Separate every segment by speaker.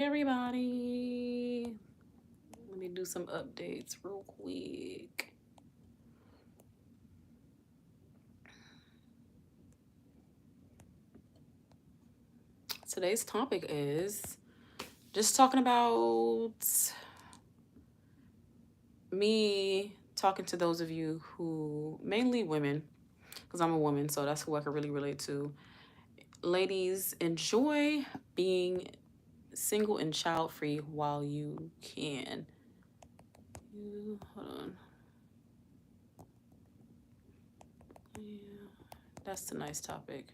Speaker 1: Everybody, let me do some updates real quick. Today's topic is just talking about me talking to those of you who, mainly women, because I'm a woman, so that's who I can really relate to. Ladies, enjoy being single and child free while you can. Hold on. Yeah, that's a nice topic.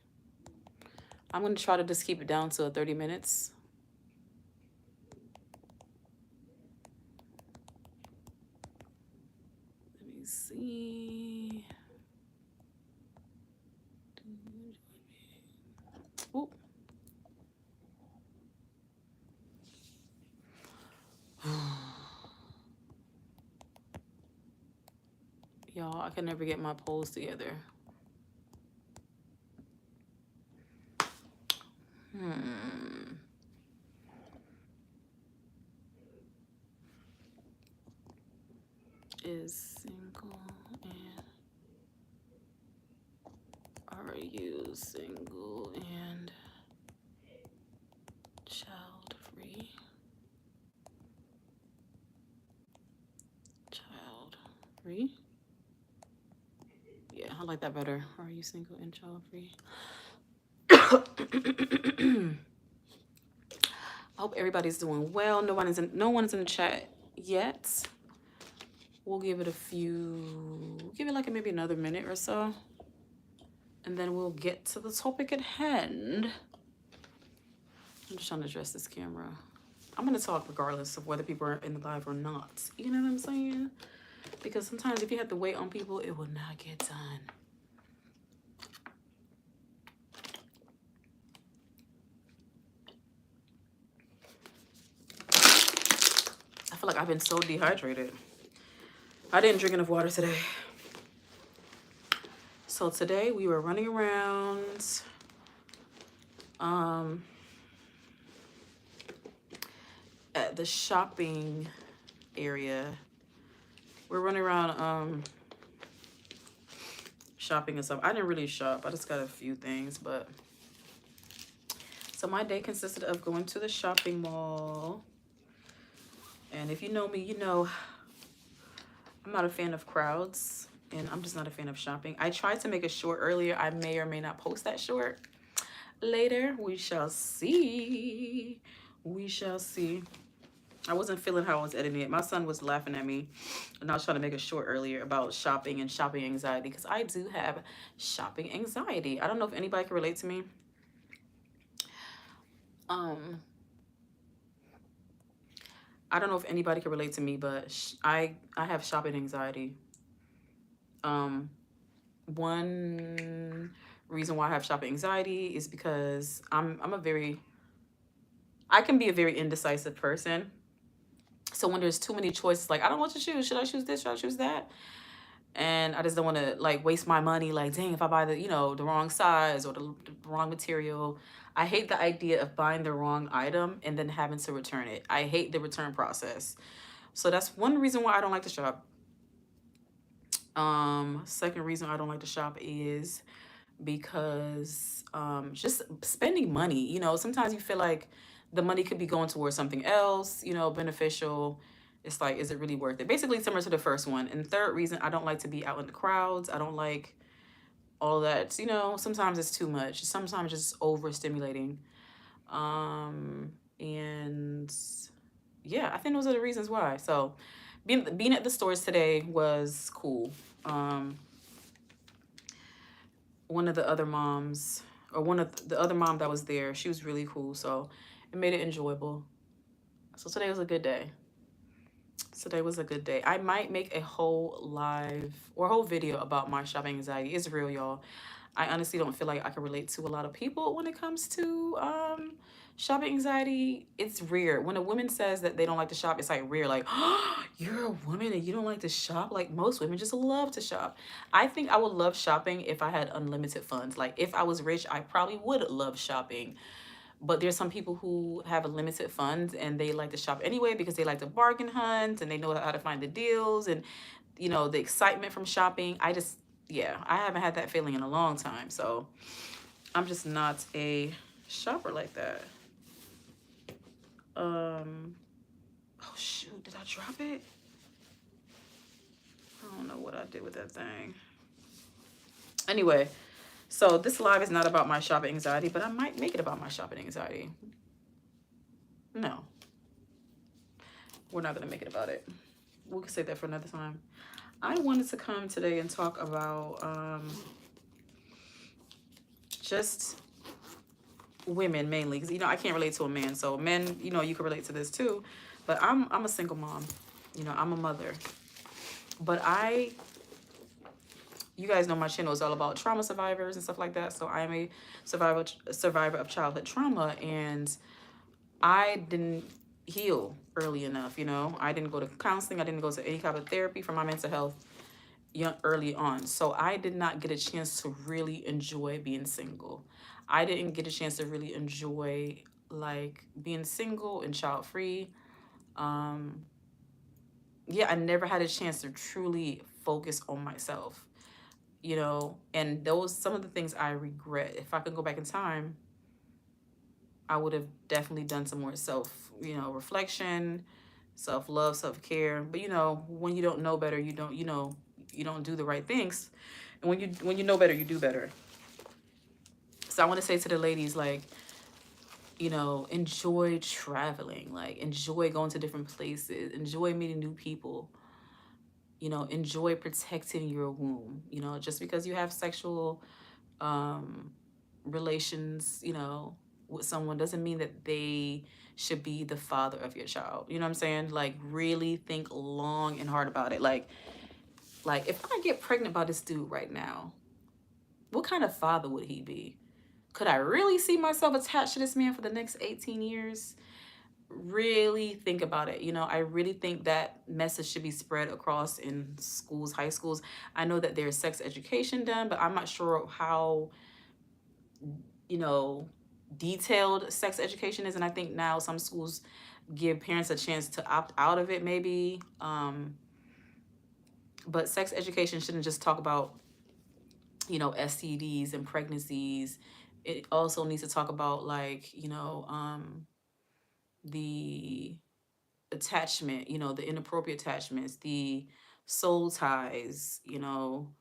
Speaker 1: I'm going to try to just keep it down to 30 minutes. Let me see. Ooh. Y'all, I can never get my polls together. Is single and are you single and child free? Child free? Yeah, I like that better. Are you single and child free? I hope everybody's doing well. No one is in the chat yet. We'll give it like maybe another minute or so, and then we'll get to the topic at hand. I'm just trying to adjust this camera. I'm gonna talk regardless of whether people are in the live or not. You know what I'm saying? Because sometimes if you have to wait on people, it will not get done. I feel like I've been so dehydrated. I didn't drink enough water today. So today we were running around at the shopping area. We're running around shopping and stuff. I didn't really shop. I just got a few things, but so my day consisted of going to the shopping mall. And if you know me, you know I'm not a fan of crowds, and I'm just not a fan of shopping. I tried to make a short earlier. I may or may not post that short later. We shall see. We shall see. I wasn't feeling how I was editing it. My son was laughing at me, and I was trying to make a short earlier about shopping and shopping anxiety, because I do have shopping anxiety. I don't know if anybody can relate to me. I don't know if anybody can relate to me, but I have shopping anxiety. One reason why I have shopping anxiety is because I can be a very indecisive person. So when there's too many choices, like I don't want to choose. Should I choose this? Should I choose that? And I just don't want to like waste my money. Like, dang, if I buy the wrong size or the wrong material. I hate the idea of buying the wrong item and then having to return it. I hate the return process. So that's one reason why I don't like to shop. Second reason I don't like to shop is because just spending money. Sometimes you feel like the money could be going towards something else, beneficial. It's like, is it really worth it? Basically similar to the first one. And third reason, I don't like to be out in the crowds. I don't like all that. Sometimes it's too much. Sometimes it's overstimulating. And yeah, I think those are the reasons why. So being at the stores today was cool. One of the other moms, or one of the other mom that was there, she was really cool. So it made it enjoyable. So today was a good day. Today was a good day. I might make a whole live or a whole video about my shopping anxiety. It's real, y'all. I honestly don't feel like I can relate to a lot of people when it comes to shopping anxiety. It's rare. When a woman says that they don't like to shop, it's like rare. Like, oh, you're a woman and you don't like to shop? Like, most women just love to shop. I think I would love shopping if I had unlimited funds. Like, if I was rich, I probably would love shopping. But there's some people who have a limited funds and they like to shop anyway because they like to bargain hunt and they know how to find the deals and, you know, the excitement from shopping. I just, yeah, I haven't had that feeling in a long time. So I'm just not a shopper like that. Oh shoot, did I drop it? I don't know what I did with that thing. Anyway, so this live is not about my shopping anxiety, but I might make it about my shopping anxiety. No, we're not gonna make it about it. We can say that for another time. I wanted to come today and talk about just women mainly, because you know I can't relate to a man. So men, you know, you can relate to this too. But I'm a single mom. You know, I'm a mother. But you guys know my channel is all about trauma survivors and stuff like that. So I'm a survivor of childhood trauma, and I didn't heal early enough. You know, I didn't go to counseling. I didn't go to any type of therapy for my mental health early on. So I did not get a chance to really enjoy being single. I didn't get a chance to really enjoy like being single and child free. Um, yeah, I never had a chance to truly focus on myself, you know, and those some of the things I regret. If I could go back in time, I would have definitely done some more self, you know, reflection, self love, self care. But you know, when you don't know better, you don't, you know, you don't do the right things. And when you know better, you do better. So I want to say to the ladies, like, you know, enjoy traveling, like enjoy going to different places, enjoy meeting new people, you know, enjoy protecting your womb. You know, just because you have sexual um relations, you know, with someone doesn't mean that they should be the father of your child. You know what I'm saying? Like really think long and hard about it. Like if I get pregnant by this dude right now, what kind of father would he be? Could I really see myself attached to this man for the next 18 years? Really think about it. You know, I really think that message should be spread across in schools, high schools. I know that there's sex education done, but I'm not sure how, you know, detailed sex education is. And I think now some schools give parents a chance to opt out of it, maybe. But sex education shouldn't just talk about, you know, STDs and pregnancies. It also needs to talk about, like, you know, the attachment, you know, the inappropriate attachments, the soul ties, you know,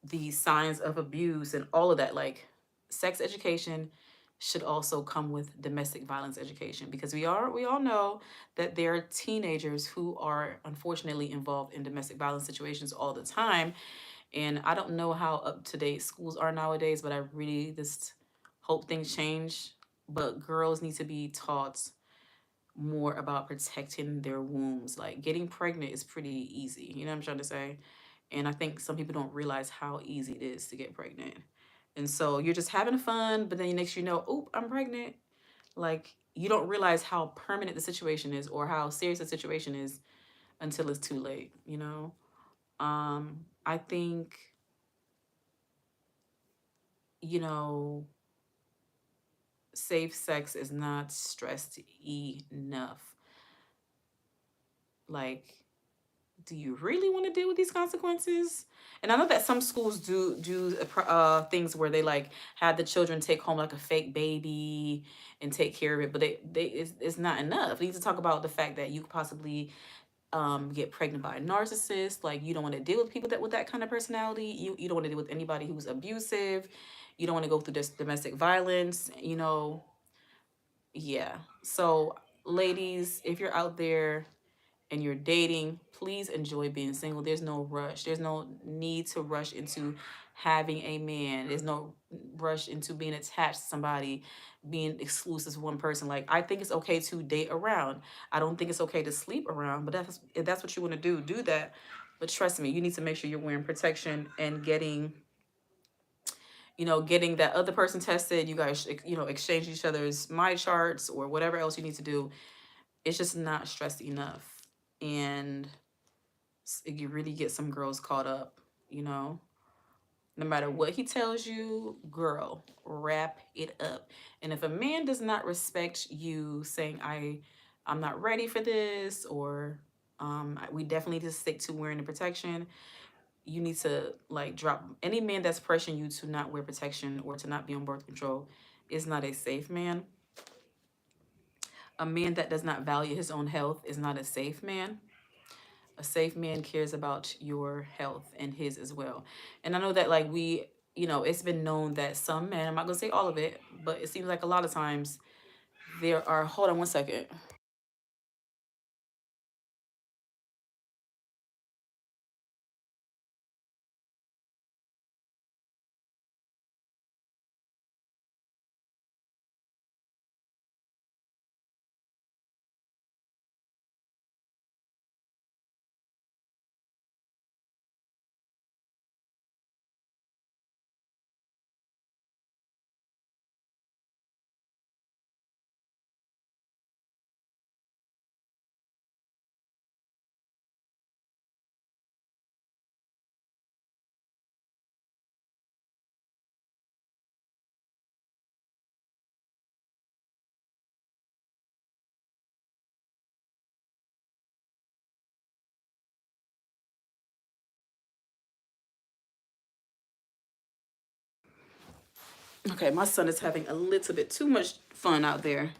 Speaker 1: the signs of abuse and all of that. Like sex education should also come with domestic violence education, because we all know that there are teenagers who are unfortunately involved in domestic violence situations all the time. And I don't know how up to date schools are nowadays, but I really just hope things change. But girls need to be taught more about protecting their wombs. Like getting pregnant is pretty easy. You know what I'm trying to say? And I think some people don't realize how easy it is to get pregnant. And so you're just having fun, but then next you know, oh, I'm pregnant. Like you don't realize how permanent the situation is or how serious the situation is until it's too late, you know? I think, you know, safe sex is not stressed enough. Like, do you really want to deal with these consequences? And I know that some schools do things where they like have the children take home like a fake baby and take care of it, but it's not enough. We need to talk about the fact that you could possibly get pregnant by a narcissist. Like you don't want to deal with people that with that kind of personality. You don't want to deal with anybody who's abusive. You don't want to go through this domestic violence. You know, yeah. So ladies, if you're out there and you're dating, please enjoy being single. There's no rush. There's no need to rush into having a man. There's no rush into being attached to somebody, being exclusive to one person. Like I think it's okay to date around. I don't think it's okay to sleep around, but that's if that's what you want to do that. But trust me, you need to make sure you're wearing protection and getting, you know, getting that other person tested. You guys, you know, exchange each other's my charts or whatever else you need to do. It's just not stressed enough. And you really get some girls caught up, you know. No matter what he tells you, girl, wrap it up. And if a man does not respect you saying, I'm not ready for this, or we definitely need to stick to wearing the protection, you need to like drop. Any man that's pressuring you to not wear protection or to not be on birth control is not a safe man. A man that does not value his own health is not a safe man. A safe man cares about your health and his as well. And I know that like it's been known that some men, I'm not gonna say all of it, but it seems like a lot of times there are, hold on one second. Okay, my son is having a little bit too much fun out there.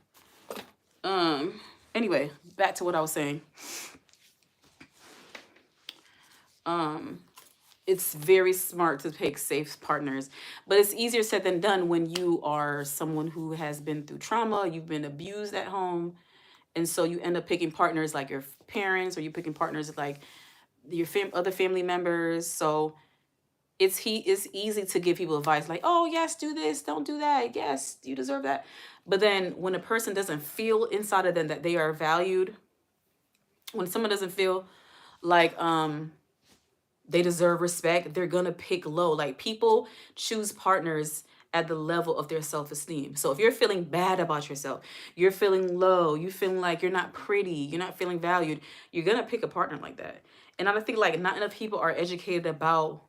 Speaker 1: Anyway, back to what I was saying. Um, it's very smart to pick safe partners, but it's easier said than done when you are someone who has been through trauma, you've been abused at home, and so you end up picking partners like your parents, or you picking partners like your other family members. So it's easy to give people advice like, oh yes, do this, don't do that, yes, you deserve that. But then when a person doesn't feel inside of them that they are valued, when someone doesn't feel like they deserve respect, they're gonna pick low. Like, people choose partners at the level of their self-esteem. So if you're feeling bad about yourself, you're feeling low, you feeling like you're not pretty, you're not feeling valued, you're gonna pick a partner like that. And I think like not enough people are educated about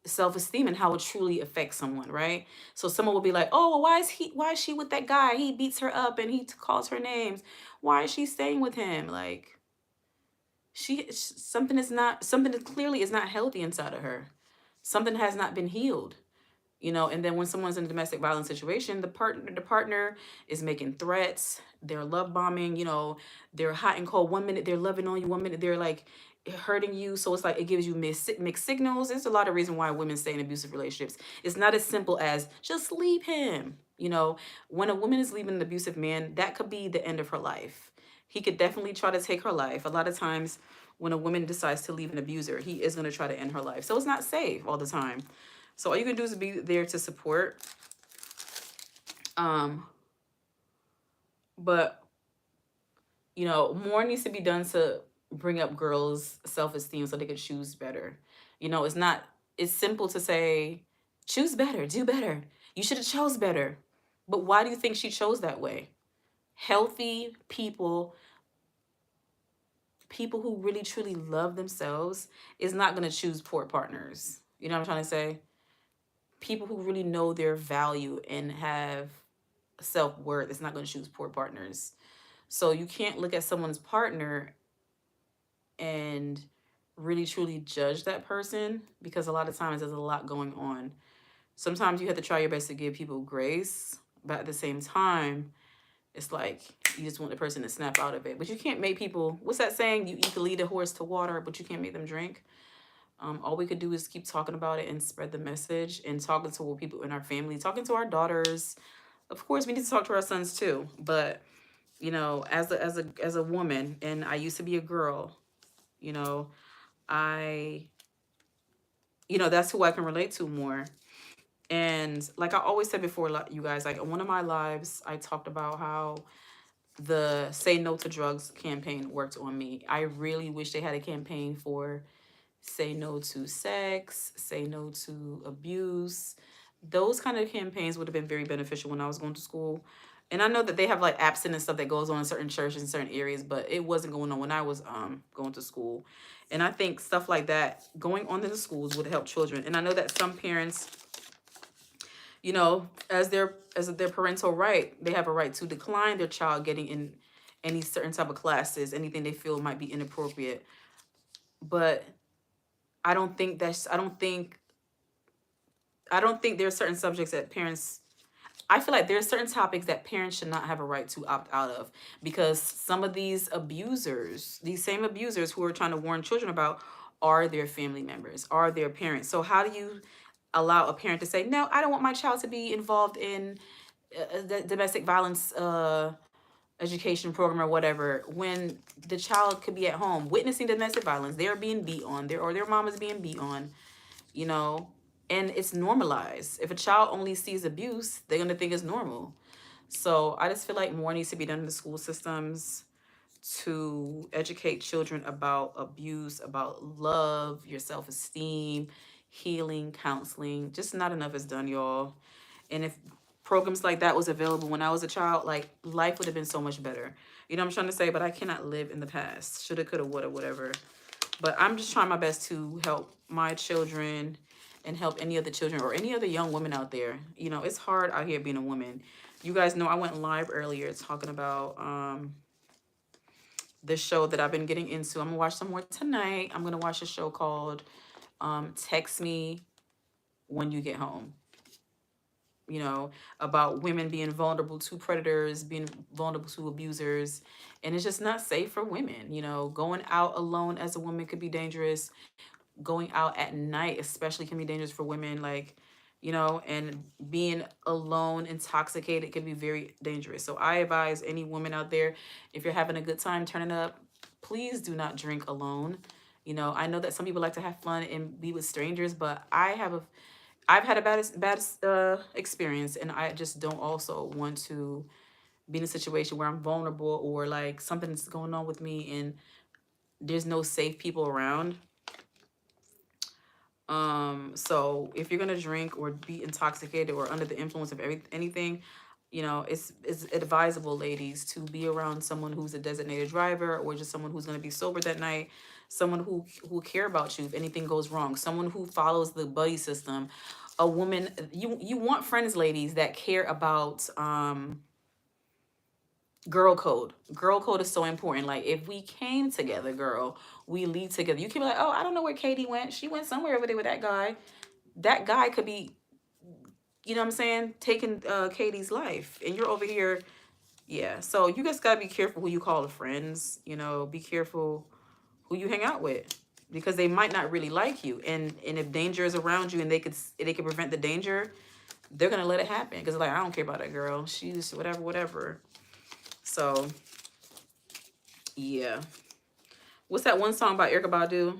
Speaker 1: self-esteem and how it truly affects someone, right? So someone will be like, oh, well, why is she with that guy? He beats her up and he calls her names. Why is she staying with him? Like, something is clearly is not healthy inside of her. Something has not been healed. And then when someone's in a domestic violence situation, the partner is making threats, they're love bombing, they're hot and cold. One minute they're loving on you, one minute they're like hurting you. So it's like it gives you mixed signals. There's a lot of reason why women stay in abusive relationships. It's not as simple as just leave him. When a woman is leaving an abusive man, that could be the end of her life. He could definitely try to take her life. A lot of times when a woman decides to leave an abuser, he is going to try to end her life. So it's not safe all the time. So all you can do is be there to support. Um, but more needs to be done to bring up girls' self-esteem so they could choose better. It's simple to say, choose better, do better. You should have chose better. But why do you think she chose that way? Healthy people who really truly love themselves is not going to choose poor partners. You know what I'm trying to say? People who really know their value and have self-worth is not going to choose poor partners. So you can't look at someone's partner and really truly judge that person, because a lot of times there's a lot going on. Sometimes you have to try your best to give people grace, but at the same time, it's like you just want the person to snap out of it. But you can't make people, what's that saying? You can lead a horse to water, but you can't make them drink. All we could do is keep talking about it and spread the message, and talking to people in our family, talking to our daughters. Of course, we need to talk to our sons too. But as a woman, and I used to be a girl, you know, I that's who I can relate to more. And like I always said before, like, you guys, like in one of my lives, I talked about how the Say No to Drugs campaign worked on me. I really wish they had a campaign for say no to sex, say no to abuse. Those kind of campaigns would have been very beneficial when I was going to school. And I know that they have like abstinence stuff that goes on in certain churches in certain areas, but it wasn't going on when I was going to school. And I think stuff like that going on in the schools would help children. And I know that some parents, you know, as their parental right, they have a right to decline their child getting in any certain type of classes, anything they feel might be inappropriate. But I don't think there are certain subjects that parents, I feel like there are certain topics that parents should not have a right to opt out of, because some of these abusers, these same abusers who are trying to warn children about, are their family members, are their parents. So how do you allow a parent to say, no, I don't want my child to be involved in the domestic violence education program or whatever, when the child could be at home witnessing domestic violence, they're being beat on, or their mom is being beat on, you know, and it's normalized. If a child only sees abuse, they're gonna think it's normal. So I just feel like more needs to be done in the school systems to educate children about abuse, about love, your self-esteem, healing, counseling. Just not enough is done, y'all. And if programs like that was available when I was a child, like, life would have been so much better. You know what I'm trying to say? But I cannot live in the past. Shoulda, coulda, woulda, whatever. But I'm just trying my best to help my children and help any other children or any other young women out there. You know, it's hard out here being a woman. You guys know I went live earlier talking about this show that I've been getting into. I'm gonna watch some more tonight. I'm gonna watch a show called Text Me When You Get Home. You know, about women being vulnerable to predators, being vulnerable to abusers, and it's just not safe for women. You know, going out alone as a woman could be dangerous. Going out at night especially can be dangerous for women, like, you know, and being alone intoxicated can be very dangerous. So I advise any woman out there, if you're having a good time turning up, please do not drink alone. You know, I know that some people like to have fun and be with strangers, but I've had a bad experience, and I just don't also want to be in a situation where I'm vulnerable, or like something's going on with me and there's no safe people around. So if you're gonna drink or be intoxicated or under the influence of anything, you know, it's advisable, ladies, to be around someone who's a designated driver, or just someone who's gonna be sober that night, someone who care about you if anything goes wrong, someone who follows the buddy system. A woman, you want friends, ladies, that care about girl code. Girl code is so important. Like, if we came together, girl, we leave together. You can be like, oh, I don't know where Katie went. She went somewhere over there with that guy. That guy could be, you know what I'm saying, taking Katie's life, and you're over here. Yeah, so you just gotta be careful who you call friends. You know, be careful who you hang out with, because they might not really like you, and if danger is around you and they could prevent the danger, they're gonna let it happen, because like, I don't care about that girl, she's whatever. So yeah, what's that one song by Erykah Badu?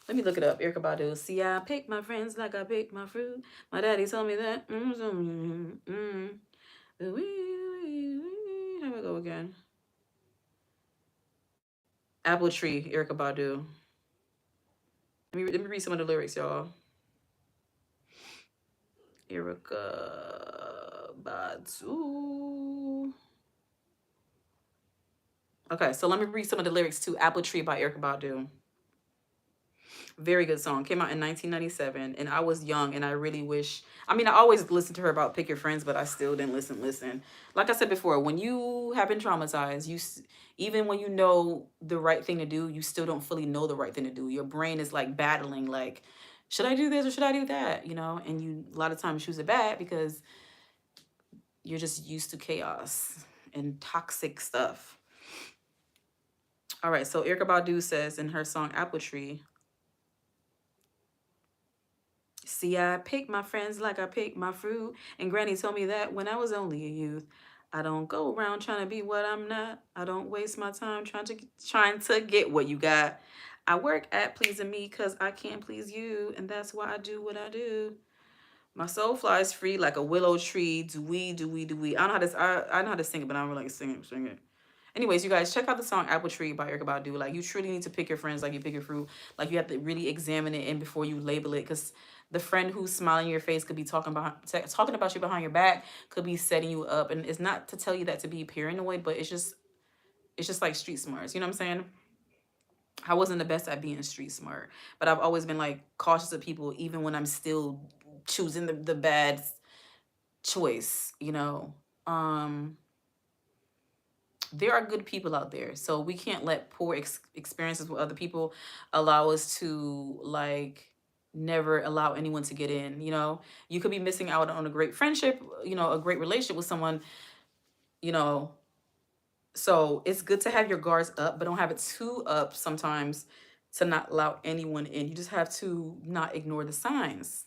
Speaker 1: Let me look it up. Erykah Badu. See, I pick my friends like I pick my fruit. My daddy told me that. Here we go again. Apple Tree, Erykah Badu. Let me read some of the lyrics, y'all. Erykah Badu. Okay, so let me read some of the lyrics to Apple Tree by Erykah Badu. Very good song. Came out in 1997, and I was young, and I really wish. I mean, I always listened to her about pick your friends, but I still didn't listen. Like I said before, when you have been traumatized, even when you know the right thing to do, you still don't fully know the right thing to do. Your brain is like battling, like, should I do this or should I do that? You know, and you a lot of times choose it bad because you're just used to chaos and toxic stuff. All right, so Erykah Badu says in her song Apple Tree, see, I pick my friends like I pick my fruit. And Granny told me that when I was only a youth. I don't go around trying to be what I'm not. I don't waste my time trying to get what you got. I work at pleasing me because I can't please you. And that's why I do what I do. My soul flies free like a willow tree. Do we, do we, do we. I know how to sing it, but I don't really like sing it. Anyways, you guys, check out the song Apple Tree by Erykah Badu. Like, you truly need to pick your friends like you pick your fruit. Like, you have to really examine it and before you label it, because The friend who's smiling in your face could be talking about you behind your back, could be setting you up. And it's not to tell you that to be paranoid, but it's just like street smarts. You know what I'm saying? I wasn't the best at being street smart, but I've always been like cautious of people, even when I'm still choosing the bad choice, you know. Um, there are good people out there, so we can't let poor experiences with other people allow us to like never allow anyone to get in. You know, you could be missing out on a great friendship, you know, a great relationship with someone, you know. So it's good to have your guards up, but don't have it too up sometimes to not allow anyone in. You just have to not ignore the signs.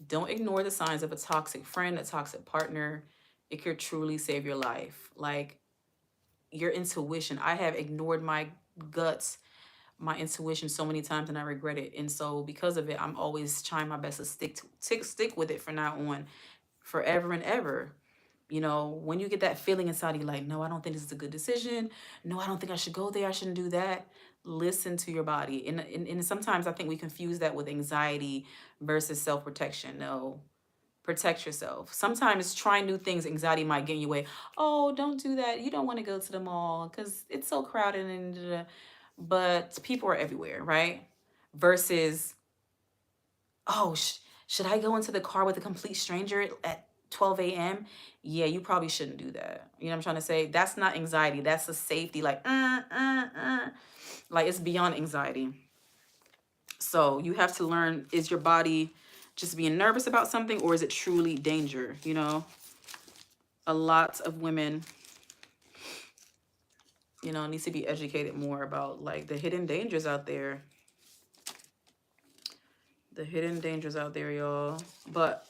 Speaker 1: Don't ignore the signs of a toxic friend, a toxic partner. It could truly save your life. Like your intuition. I have ignored my guts, my intuition so many times, and I regret it. And so because of it, I'm always trying my best to stick with it from now on, forever and ever. You know, when you get that feeling inside you, like, no, I don't think this is a good decision. No, I don't think I should go there. I shouldn't do that. Listen to your body. And sometimes I think we confuse that with anxiety versus self protection. No, protect yourself. Sometimes trying new things, anxiety might get in your way. Oh, don't do that. You don't want to go to the mall because it's so crowded and but people are everywhere, right? Versus, oh, should I go into the car with a complete stranger at 12 a.m.? Yeah, you probably shouldn't do that. You know what I'm trying to say? That's not anxiety. That's a safety. Like it's beyond anxiety. So you have to learn, is your body just being nervous about something, or is it truly danger? You know, a lot of women, you know, needs to be educated more about like the hidden dangers out there. The hidden dangers out there, y'all. But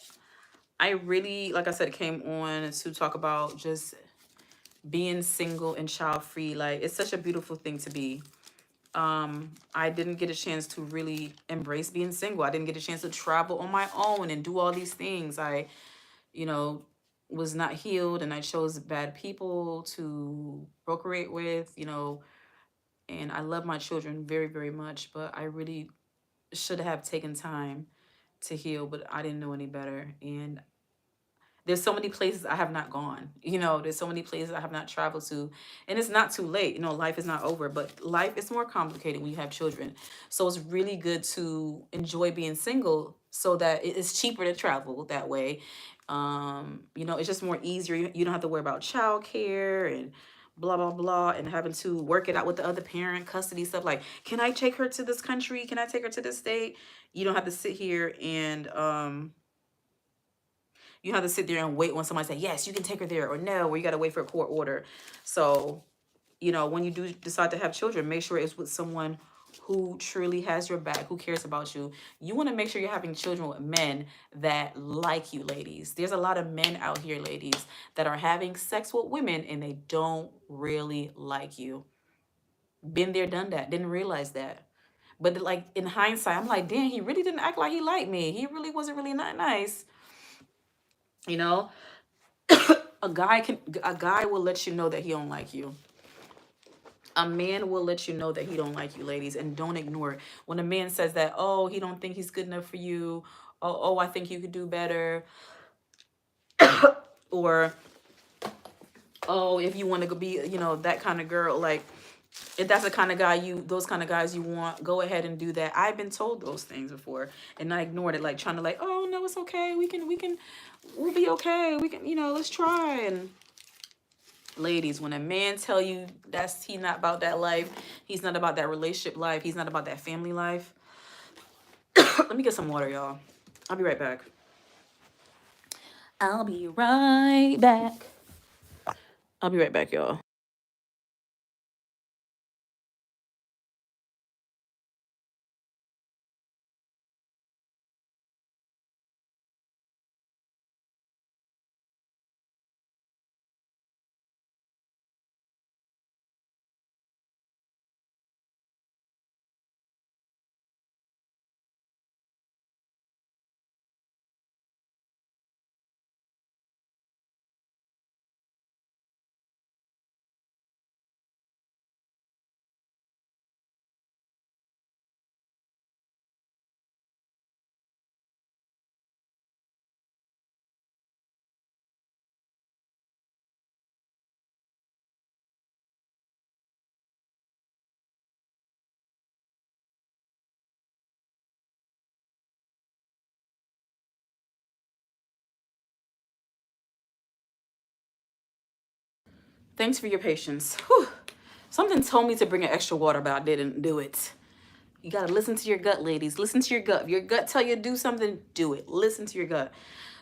Speaker 1: I really, like I said, came on to talk about just being single and child free. Like it's such a beautiful thing to be. I didn't get a chance to really embrace being single. I didn't get a chance to travel on my own and do all these things. I, you know, was not healed, and I chose bad people to procreate with, you know, and I love my children very, very much, but I really should have taken time to heal, but I didn't know any better. And there's so many places I have not gone. You know, there's so many places I have not traveled to. And it's not too late. You know, life is not over, but life is more complicated when you have children. So it's really good to enjoy being single so that it's cheaper to travel that way. You know, it's just more easier. You don't have to worry about childcare and blah blah blah and having to work it out with the other parent, custody stuff. Like, can I take her to this country? Can I take her to this state? You don't have to sit here and you have to sit there and wait when somebody say, yes, you can take her there, or no, or you got to wait for a court order. So, you know, when you do decide to have children, make sure it's with someone who truly has your back, who cares about you. You want to make sure you're having children with men that like you, ladies. There's a lot of men out here, ladies, that are having sex with women and they don't really like you. Been there, done that, didn't realize that. But like in hindsight, I'm like, damn, he really didn't act like he liked me. He really wasn't really not nice. You know, a guy will let you know that he don't like you. A man will let you know that he don't like you, ladies, and don't ignore it. When a man says that, oh, he don't think he's good enough for you, oh, I think you could do better, or oh, if you want to be, you know, that kind of girl, like if that's the kind of guy those kind of guys you want, go ahead and do that. I've been told those things before, and I ignored it, like trying to like, oh no, it's okay, we'll be okay, we can, you know, let's try. And ladies, when a man tell you that's he not about that life, he's not about that relationship life, he's not about that family life. Let me get some water, y'all. I'll be right back. I'll be right back. I'll be right back, y'all. Thanks for your patience. Whew. Something told me to bring an extra water, but I didn't do it. You got to listen to your gut, ladies. Listen to your gut. If your gut tell you to do something, do it. Listen to your gut.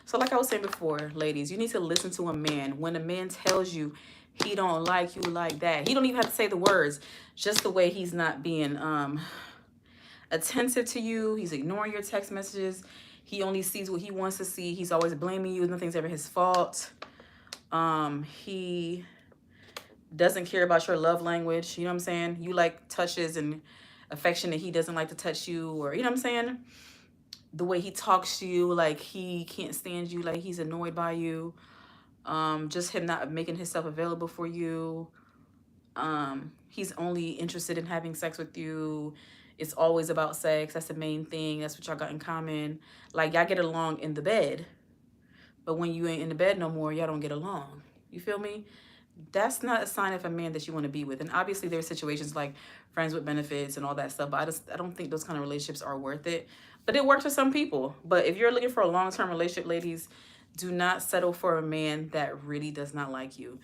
Speaker 1: So like I was saying before, ladies, you need to listen to a man. When a man tells you he don't like you like that, he don't even have to say the words. Just the way he's not being attentive to you. He's ignoring your text messages. He only sees what he wants to see. He's always blaming you. Nothing's ever his fault. He doesn't care about your love language. You know what I'm saying? You like touches and affection and he doesn't like to touch you, or you know what I'm saying? The way he talks to you, like he can't stand you, like he's annoyed by you. Just him not making himself available for you. He's only interested in having sex with you. It's always about sex. That's the main thing. That's what y'all got in common. Like y'all get along in the bed, but when you ain't in the bed no more, y'all don't get along. You feel me? That's not a sign of a man that you want to be with. And obviously there's situations like friends with benefits and all that stuff, but I don't think those kind of relationships are worth it. But it works for some people. But if you're looking for a long-term relationship, ladies, do not settle for a man that really does not like you.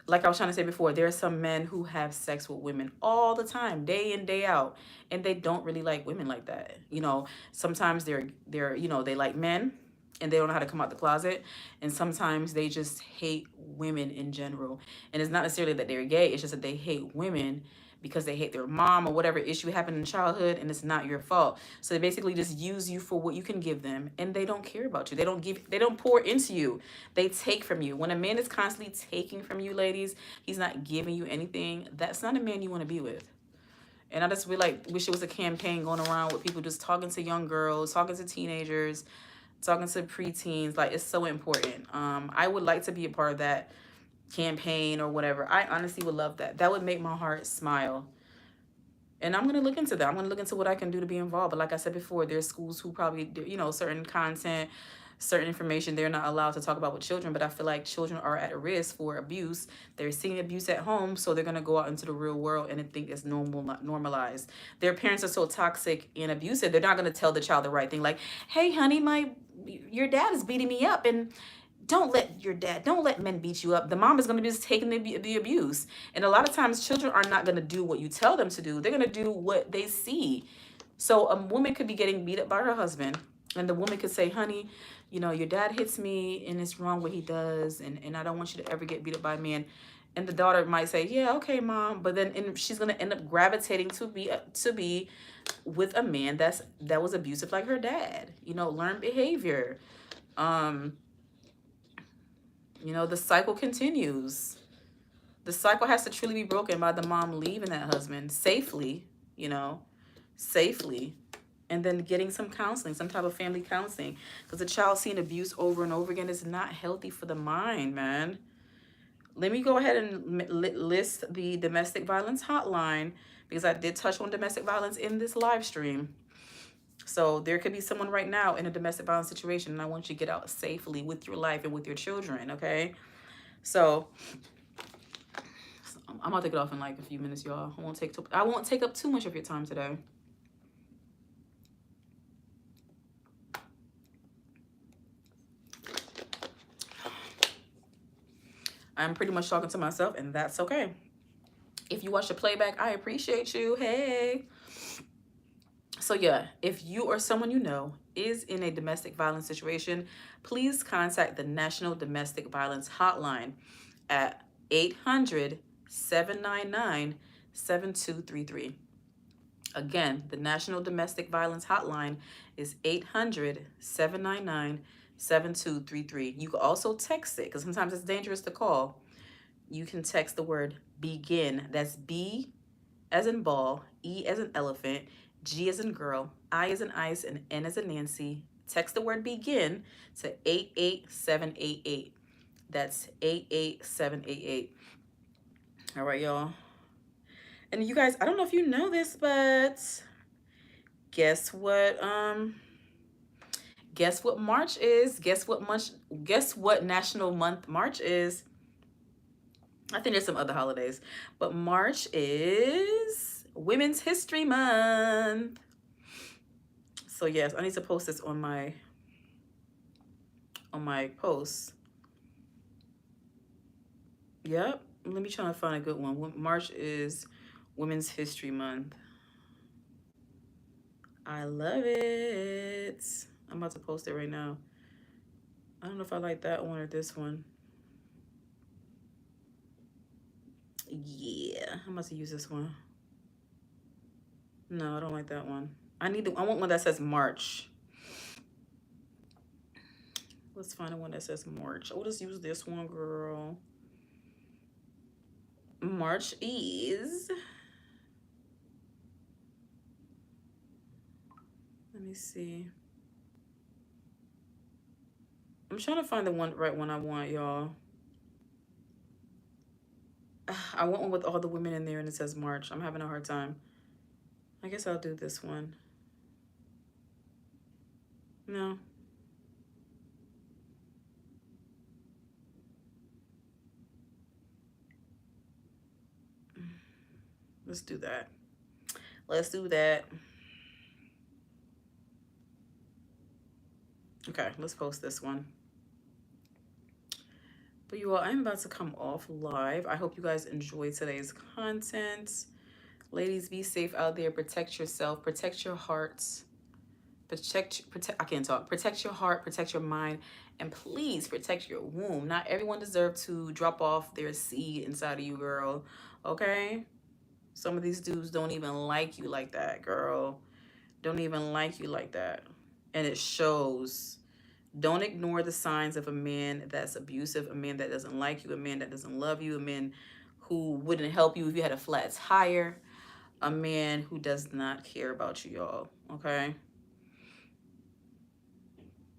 Speaker 1: Like I was trying to say before, there are some men who have sex with women all the time, day in, day out, and they don't really like women like that. You know, sometimes they're you know, they like men and they don't know how to come out the closet, and sometimes they just hate women in general. And it's not necessarily that they're gay, it's just that they hate women because they hate their mom or whatever issue happened in childhood, and it's not your fault. So they basically just use you for what you can give them, and they don't care about you. They don't pour into you. They take from you. When a man is constantly taking from you, ladies, he's not giving you anything. That's not a man you want to be with. And I just wish it was a campaign going around with people just talking to young girls, talking to teenagers, talking to preteens. Like, it's so important. I would like to be a part of that campaign or whatever. I honestly would love that. That would make my heart smile. And I'm going to look into that. I'm going to look into what I can do to be involved. But like I said before, there's schools who probably, you know, certain content, certain information they're not allowed to talk about with children. But I feel like children are at risk for abuse. They're seeing abuse at home, so they're going to go out into the real world and think it's normalized. Their parents are so toxic and abusive, they're not going to tell the child the right thing. Like, hey, honey, your dad is beating me up, and don't let men beat you up. The mom is going to be just taking the abuse. And a lot of times children are not going to do what you tell them to do. They're going to do what they see. So a woman could be getting beat up by her husband, and the woman could say, honey, you know, your dad hits me and it's wrong what he does, and I don't want you to ever get beat up by a man. And the daughter might say, yeah, okay, mom. But then she's going to end up gravitating to be with a man that was abusive like her dad. You know, learn behavior. You know, the cycle continues. The cycle has to truly be broken by the mom leaving that husband safely, you know, safely. And then getting some counseling, some type of family counseling. Because a child seeing abuse over and over again is not healthy for the mind, man. Let me go ahead and list the domestic violence hotline, because I did touch on domestic violence in this live stream. So there could be someone right now in a domestic violence situation, and I want you to get out safely with your life and with your children, okay? So I'm gonna take it off in like a few minutes, y'all. I won't take up too much of your time today. I'm pretty much talking to myself, and that's okay. If you watch the playback, I appreciate you. Hey. So yeah, if you or someone you know is in a domestic violence situation, please contact the National Domestic Violence Hotline at 800-799-7233. Again, the National Domestic Violence Hotline is 800-799-7233. You can also text it, because sometimes it's dangerous to call. You can text the word BEGIN. That's B as in ball, E as in elephant, G as in girl, I as in ice, and N as in Nancy. Text the word BEGIN to 88788. That's 88788. All right, y'all. And you guys, I don't know if you know this, but guess what March is? Guess what National Month March is? I think there's some other holidays, but March is Women's History Month. So yes, I need to post this on my posts. Yep, Let me try to find a good one. March is Women's History Month. I love it. I'm about to post it right now. I don't know if I like that one or this one. Yeah, I'm about to use this one. No, I don't like that one. I want one that says March. Let's find a one that says March. I'll just use this one, girl. March is. Let me see. I'm trying to find the right one I want, y'all. I want one with all the women in there and it says March. I'm having a hard time. I guess I'll do this one. No. Let's do that. Let's do that. Okay, let's post this one. But you all, I'm about to come off live. I hope you guys enjoyed today's content. Ladies, be safe out there. Protect yourself. Protect your hearts. Protect. I can't talk. Protect your heart. Protect your mind. And please protect your womb. Not everyone deserves to drop off their seed inside of you, girl. Okay? Some of these dudes don't even like you like that, girl. Don't even like you like that. And it shows. Don't ignore the signs of a man that's abusive, a man that doesn't like you, a man that doesn't love you, a man who wouldn't help you if you had a flat tire, a man who does not care about you, y'all. Okay?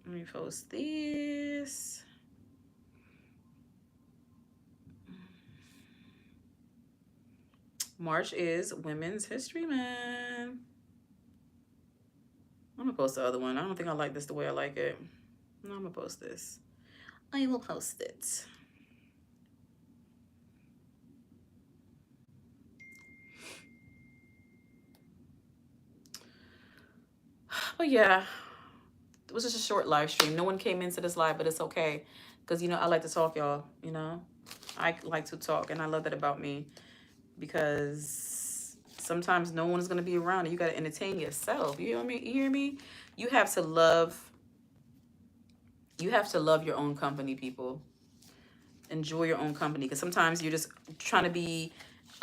Speaker 1: Let me post this. March is Women's History Month. I'm gonna post the other one. I don't think I like this the way I like it. No, I'm gonna post this. I will post it. But yeah, it was just a short live stream. No one came into this live, but it's okay. Because, you know, I like to talk, y'all. You know, I like to talk. And I love that about me. Because sometimes no one's going to be around and you got to entertain yourself. You hear me? You hear me? You have to love your own company, people. Enjoy your own company. Because sometimes you're just trying to be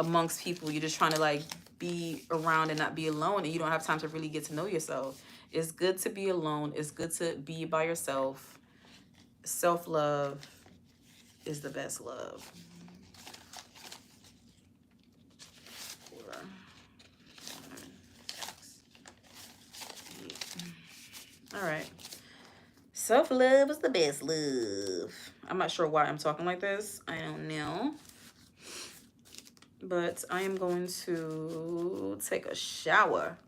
Speaker 1: amongst people. You're just trying to, like, be around and not be alone. And you don't have time to really get to know yourself. It's good to be alone. It's good to be by yourself. Self-love is the best love. All right. Self-love is the best love. I'm not sure why I'm talking like this. I don't know. But I am going to take a shower.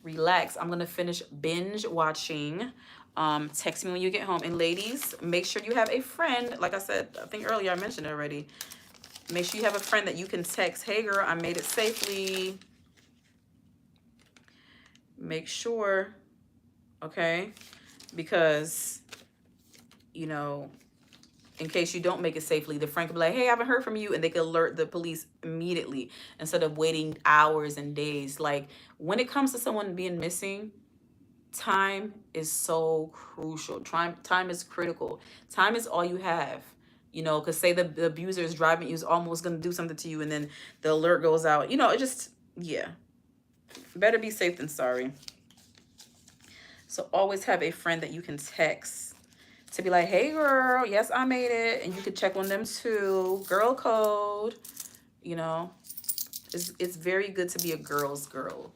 Speaker 1: Relax. I'm going to finish binge watching. Text me when you get home. And ladies, make sure you have a friend. Like I said, I think earlier I mentioned it already. Make sure you have a friend that you can text. Hey, girl, I made it safely. Make sure, okay? Because, you know, in case you don't make it safely, the friend could be like, hey, I haven't heard from you. And they could alert the police immediately instead of waiting hours and days. Like, when it comes to someone being missing, time is so crucial. Time is critical. Time is all you have. You know, because say the abuser is driving you, is almost going to do something to you, and then the alert goes out. You know, it just, yeah. Better be safe than sorry. So always have a friend that you can text to be like, hey, girl, yes, I made it. And you can check on them too. Girl code, you know. It's very good to be a girl's girl.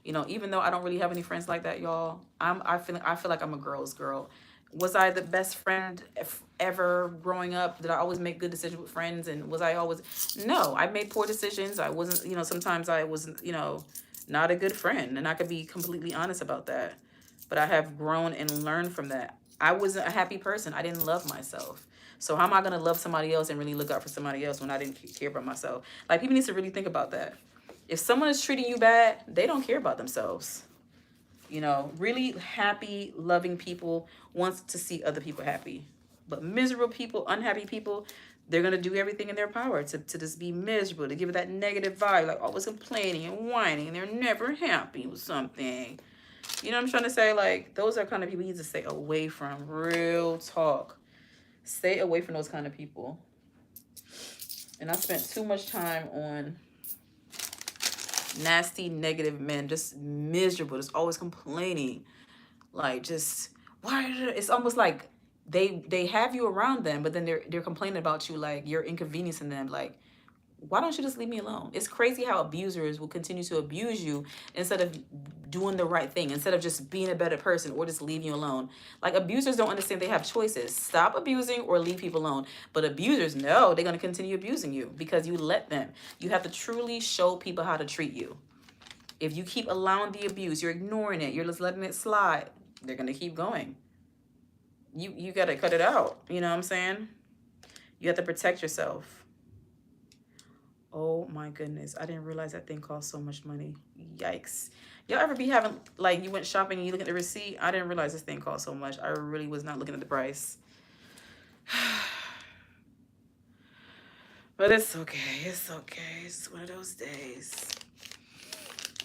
Speaker 1: You know, even though I don't really have any friends like that, y'all, I feel like I'm a girl's girl. Was I the best friend ever growing up? Did I always make good decisions with friends? And was I always... No, I made poor decisions. I wasn't, you know, sometimes I was, you know, not a good friend. And I could be completely honest about that. But I have grown and learned from that. I wasn't a happy person. I didn't love myself. So how am I going to love somebody else and really look out for somebody else when I didn't care about myself? Like, people need to really think about that. If someone is treating you bad, they don't care about themselves. You know, really happy, loving people want to see other people happy. But miserable people, unhappy people, They're going to do everything in their power to just be miserable, to give it that negative vibe, like always complaining and whining, and they're never happy with something. You know what I'm trying to say? Like, those are kind of people you need to stay away from. Real talk. Stay away from those kind of people. And I spent too much time on nasty, negative men, just miserable, just always complaining. Like, just, why? It's almost like they have you around them, but then they're complaining about you, like you're inconveniencing them. Like, why don't you just leave me alone? It's crazy how abusers will continue to abuse you instead of doing the right thing, instead of just being a better person or just leave you alone. Like, abusers don't understand they have choices. Stop abusing or leave people alone. But abusers, no, they're going to continue abusing you because you let them. You have to truly show people how to treat you. If you keep allowing the abuse, you're ignoring it, you're just letting it slide, they're going to keep going. You got to cut it out. You know what I'm saying? You have to protect yourself. Oh my goodness. I didn't realize that thing cost so much money. Yikes. Y'all ever be having, like, you went shopping and you look at the receipt? I didn't realize this thing cost so much. I really was not looking at the price. But it's okay. It's okay. It's one of those days.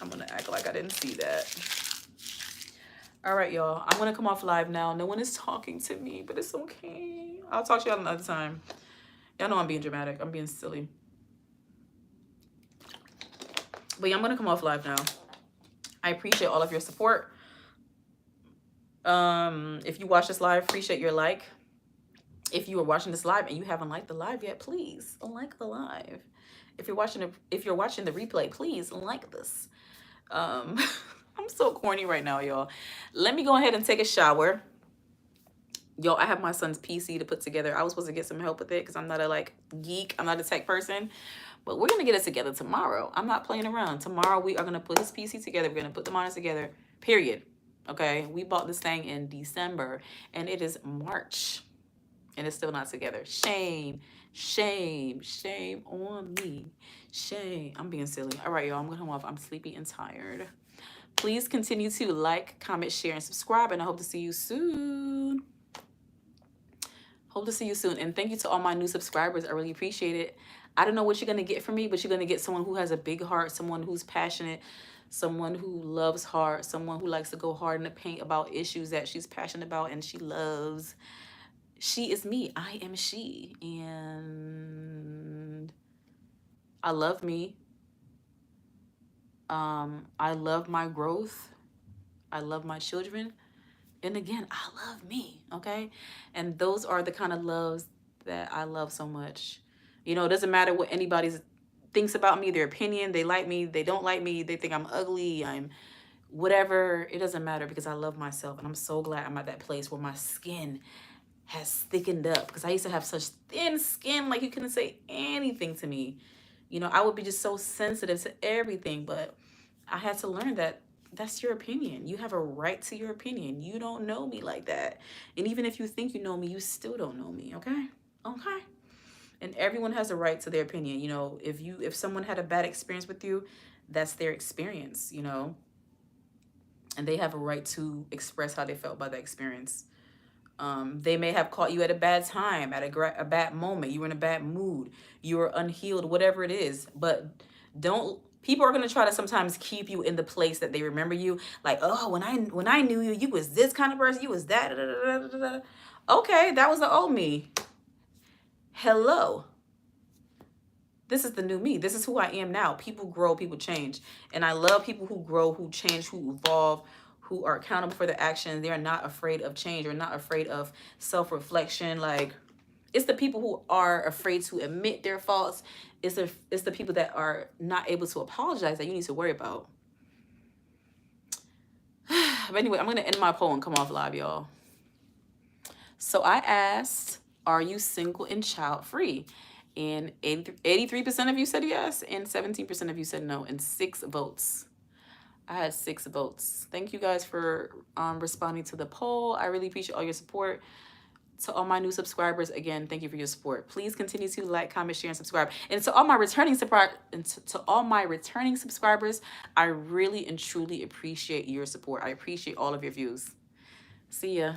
Speaker 1: I'm going to act like I didn't see that. All right, y'all. I'm going to come off live now. No one is talking to me, but it's okay. I'll talk to y'all another time. Y'all know I'm being dramatic. I'm being silly. But yeah, I'm going to come off live now. I appreciate all of your support. If you watch this live, appreciate your like. If you are watching this live and you haven't liked the live yet, please like the live. If you're watching the replay, please like this. I'm so corny right now, y'all. Let me go ahead and take a shower. Y'all, I have my son's PC to put together. I was supposed to get some help with it because I'm not a geek. I'm not a tech person. But we're going to get it together tomorrow. I'm not playing around. Tomorrow we are going to put his PC together. We're going to put the monitors together, period. Okay? We bought this thing in December, and it is March, and it's still not together. Shame, shame, shame on me. Shame. I'm being silly. All right, y'all. I'm going home off. I'm sleepy and tired. Please continue to like, comment, share, and subscribe, and I hope to see you soon. Hope to see you soon. And thank you to all my new subscribers. I really appreciate it. I don't know what you're going to get from me, but you're going to get someone who has a big heart, someone who's passionate, someone who loves hard, someone who likes to go hard in the paint about issues that she's passionate about and she loves. She is me. I am she. And I love me. I love my growth. I love my children. And again, I love me, okay? And those are the kind of loves that I love so much. You know, it doesn't matter what anybody thinks about me, their opinion, they like me, they don't like me, they think I'm ugly, I'm whatever. It doesn't matter because I love myself. And I'm so glad I'm at that place where my skin has thickened up, because I used to have such thin skin, like you couldn't say anything to me. You know, I would be just so sensitive to everything, but I had to learn that that's your opinion. You have a right to your opinion. You don't know me like that. And even if you think you know me, you still don't know me, okay? Okay? And everyone has a right to their opinion. You know, if someone had a bad experience with you, that's their experience, you know? And they have a right to express how they felt about that experience. They may have caught you at a bad time, at a bad moment. You were in a bad mood. You were unhealed, whatever it is. But people are going to try to sometimes keep you in the place that they remember you. Like, oh, when I knew you, you was this kind of person. You was that. Da, da, da, da, da. Okay, that was the old me. Hello. This is the new me. This is who I am now. People grow, people change. And I love people who grow, who change, who evolve, who are accountable for their actions. They are not afraid of change or not afraid of self-reflection. Like, it's the people who are afraid to admit their faults. It's the people that are not able to apologize that you need to worry about. But anyway, I'm going to end my poll and come off live, y'all. So I asked, are you single and child-free? And 83% of you said yes, and 17% of you said no, and 6 votes. I had 6 votes. Thank you guys for responding to the poll. I really appreciate all your support. To all my new subscribers, again, thank you for your support. Please continue to like, comment, share, and subscribe. And to all my returning subscribers, I really and truly appreciate your support. I appreciate all of your views. See ya.